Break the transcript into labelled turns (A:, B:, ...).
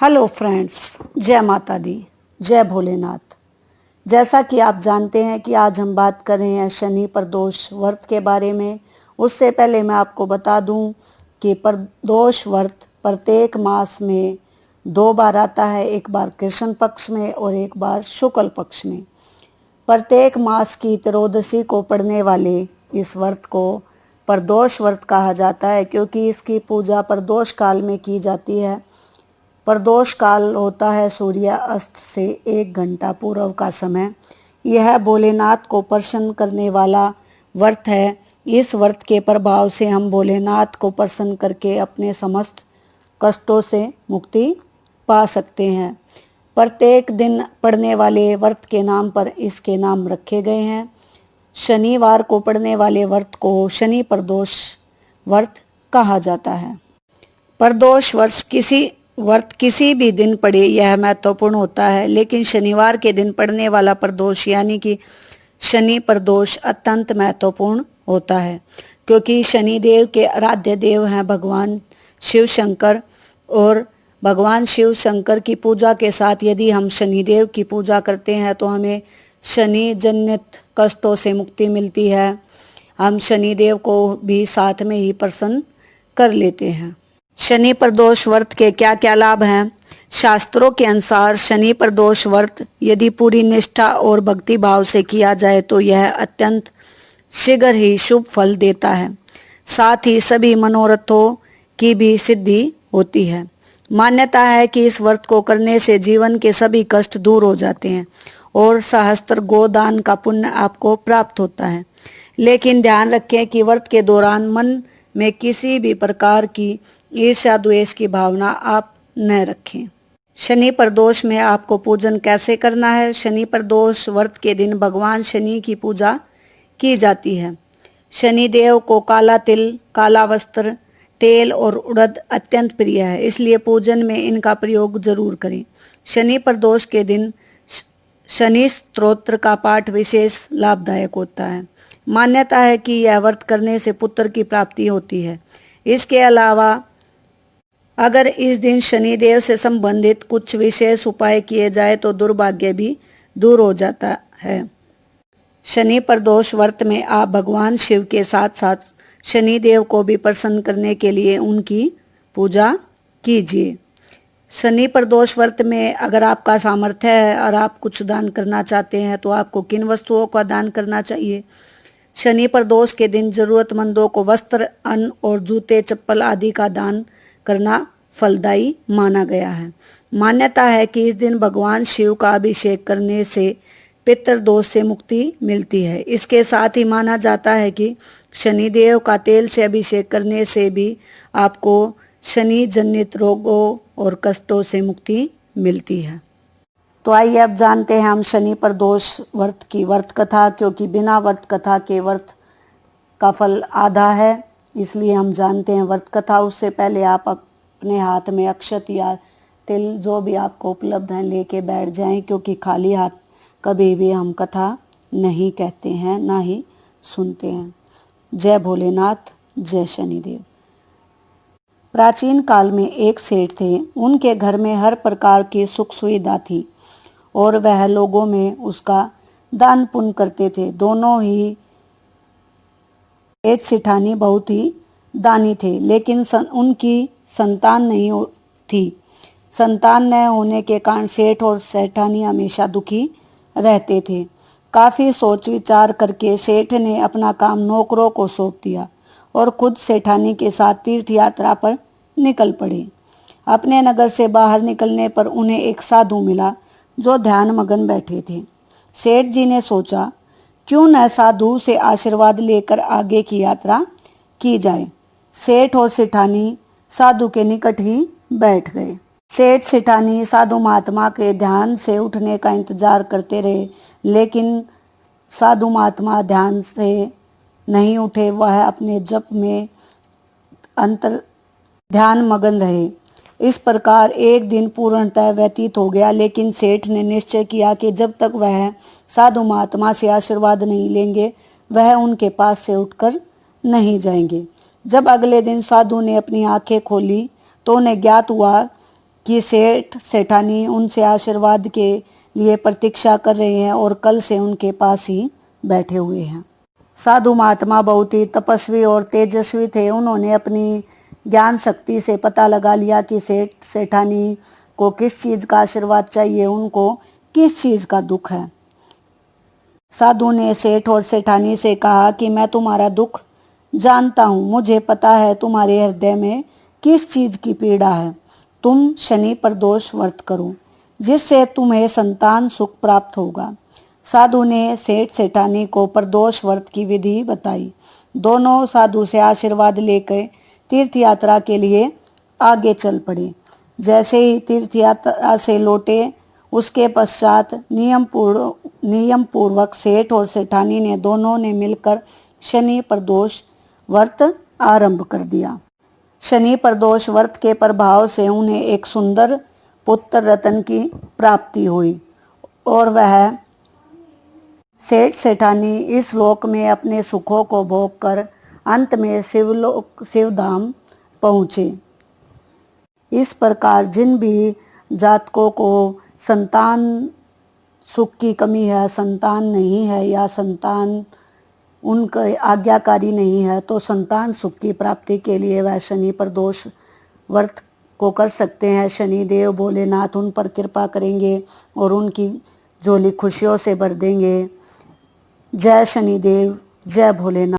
A: Hello friends, जय माता दी, जय भोलेनाथ। जैसा कि आप जानते हैं कि आज हम बात कर रहे हैं शनि प्रदोष व्रत के बारे में। उससे पहले मैं आपको बता दूं कि प्रदोष व्रत प्रत्येक मास में 2 बार आता है, एक बार कृष्ण पक्ष में और एक बार शुक्ल पक्ष में। प्रत्येक मास की त्रयोदशी को पड़ने वाले इस व्रत को प्रदोष व्रत कहा जाता है, क्योंकि इसकी पूजा प्रदोष काल में की जाती है। प्रदोष काल होता है सूर्य अस्त से 1 घंटा पूर्व का समय। यह भोलेनाथ को प्रसन्न करने वाला व्रत है। इस व्रत के प्रभाव से हम भोलेनाथ को प्रसन्न करके अपने समस्त कष्टों से मुक्ति पा सकते हैं। प्रत्येक दिन पड़ने वाले व्रत के नाम पर इसके नाम रखे गए हैं। शनिवार को पड़ने वाले व्रत को शनि प्रदोष व्रत कहा जाता है। प्रदोष व्रत किसी भी दिन पड़े यह महत्वपूर्ण होता है, लेकिन शनिवार के दिन पड़ने वाला प्रदोष यानी कि शनि प्रदोष अत्यंत महत्वपूर्ण होता है, क्योंकि शनिदेव के आराध्य देव हैं भगवान शिव शंकर। और भगवान शिव शंकर की पूजा के साथ यदि हम शनिदेव की पूजा करते हैं तो हमें शनि जनित कष्टों से मुक्ति मिलती है। हम शनिदेव को भी साथ में ही प्रसन्न कर लेते हैं। शनि प्रदोष व्रत के क्या क्या लाभ हैं? शास्त्रों के अनुसार शनि प्रदोष व्रत यदि पूरी निष्ठा और भक्ति भाव से किया जाए तो यह अत्यंत शीघ्र ही शुभ फल देता है। साथ ही सभी मनोरथों की भी सिद्धि होती है। मान्यता है कि इस व्रत को करने से जीवन के सभी कष्ट दूर हो जाते हैं और सहस्त्र गोदान का पुण्य आपको प्राप्त होता है। लेकिन ध्यान रखें कि व्रत के दौरान मन में किसी भी प्रकार की ईर्ष्या द्वेष की भावना आप न रखें। शनि प्रदोष में आपको पूजन कैसे करना है? शनि प्रदोष व्रत के दिन भगवान शनि की पूजा की जाती है। शनि देव को काला तिल, काला वस्त्र, तेल और उड़द अत्यंत प्रिय है, इसलिए पूजन में इनका प्रयोग जरूर करें। शनि प्रदोष के दिन शनि स्तोत्र का पाठ विशेष लाभदायक होता है। मान्यता है कि यह व्रत करने से पुत्र की प्राप्ति होती है। इसके अलावा अगर इस दिन शनिदेव से संबंधित कुछ विशेष उपाय किए जाए तो दुर्भाग्य भी दूर हो जाता है। शनि प्रदोष व्रत में आप भगवान शिव के साथ साथ शनिदेव को भी प्रसन्न करने के लिए उनकी पूजा कीजिए। शनि प्रदोष व्रत में अगर आपका सामर्थ्य है और आप कुछ दान करना चाहते हैं तो आपको किन वस्तुओं का दान करना चाहिए? शनि प्रदोष के दिन जरूरतमंदों को वस्त्र, अन्न और जूते, चप्पल आदि का दान करना फलदायी माना गया है। मान्यता है कि इस दिन भगवान शिव का अभिषेक करने से पितृदोष से मुक्ति मिलती है। इसके साथ ही माना जाता है कि शनिदेव का तेल से अभिषेक करने से भी आपको शनि जनित रोगों और कष्टों से मुक्ति मिलती है। तो आइए अब जानते हैं हम शनि प्रदोष व्रत की व्रत कथा, क्योंकि बिना व्रत कथा के व्रत का फल आधा है, इसलिए हम जानते हैं व्रत कथा। उससे पहले आप अपने हाथ में अक्षत या तिल जो भी आपको उपलब्ध है लेके बैठ जाएं, क्योंकि खाली हाथ कभी भी हम कथा नहीं कहते हैं ना ही सुनते हैं। जय भोलेनाथ, जय शनिदेव। प्राचीन काल में एक सेठ थे। उनके घर में हर प्रकार की सुख सुविधा थी और वह लोगों में उसका दान पुण्य करते थे। दोनों ही सेठ सेठानी बहुत ही दानी थे, लेकिन उनकी संतान नहीं थी। संतान न होने के कारण सेठ और सेठानी हमेशा दुखी रहते थे। काफी सोच विचार करके सेठ ने अपना काम नौकरों को सौंप दिया और खुद सेठानी के साथ तीर्थ यात्रा पर निकल पड़े। अपने नगर से बाहर निकलने पर उन्हें एक साधु मिला जो ध्यान मगन बैठे थे। सेठ जी ने सोचा, क्यों न साधु से आशीर्वाद लेकर आगे की यात्रा की जाए। सेठ और सेठानी साधु के निकट ही बैठ गए। सेठ सेठानी साधु महात्मा के ध्यान से उठने का इंतजार करते रहे, लेकिन साधु महात्मा ध्यान से नहीं उठे। वह अपने जप में अंतर ध्यान मगन रहे। इस प्रकार एक दिन पूर्णतः व्यतीत हो गया, लेकिन सेठ ने निश्चय किया कि जब तक वह साधु महात्मा से आशीर्वाद नहीं लेंगे वह उनके पास से उठकर नहीं जाएंगे। जब अगले दिन साधु ने अपनी आंखें खोली तो उन्हें ज्ञात हुआ कि सेठ सेठानी उनसे आशीर्वाद के लिए प्रतीक्षा कर रहे हैं और कल से उनके पास ही बैठे हुए हैं। साधु महात्मा बहुत ही तपस्वी और तेजस्वी थे। उन्होंने अपनी ज्ञान शक्ति से पता लगा लिया कि सेठ सेठानी को किस चीज का आशीर्वाद चाहिए, उनको किस चीज का दुख है। साधु ने सेठ और सेठानी से कहा कि मैं तुम्हारा दुख जानता हूँ, मुझे पता है तुम्हारे हृदय में किस चीज की पीड़ा है। तुम शनि प्रदोष व्रत करो, जिससे तुम्हें संतान सुख प्राप्त होगा। साधु ने सेठ सेठानी को प्रदोष व्रत की विधि बताई। दोनों साधु से आशीर्वाद लेकर तीर्थ यात्रा के लिए आगे चल पड़े। जैसे ही तीर्थ यात्रा से लौटे, उसके पश्चात नियम पूर्वक सेठ और सेठानी ने दोनों ने मिलकर शनि प्रदोष व्रत आरंभ कर दिया। शनि प्रदोष व्रत के प्रभाव से उन्हें एक सुंदर पुत्र रतन की प्राप्ति हुई और वह सेठ सेठानी इस लोक में अपने सुखों को भोग कर अंत में शिवधाम पहुँचे। इस प्रकार जिन भी जातकों को संतान सुख की कमी है, संतान नहीं है या संतान उनके आज्ञाकारी नहीं है, तो संतान सुख की प्राप्ति के लिए वह शनि प्रदोष व्रत को कर सकते हैं। शनि देव भोलेनाथ उन पर कृपा करेंगे और उनकी झोली खुशियों से भर देंगे। जय शनिदेव, जय भोलेनाथ।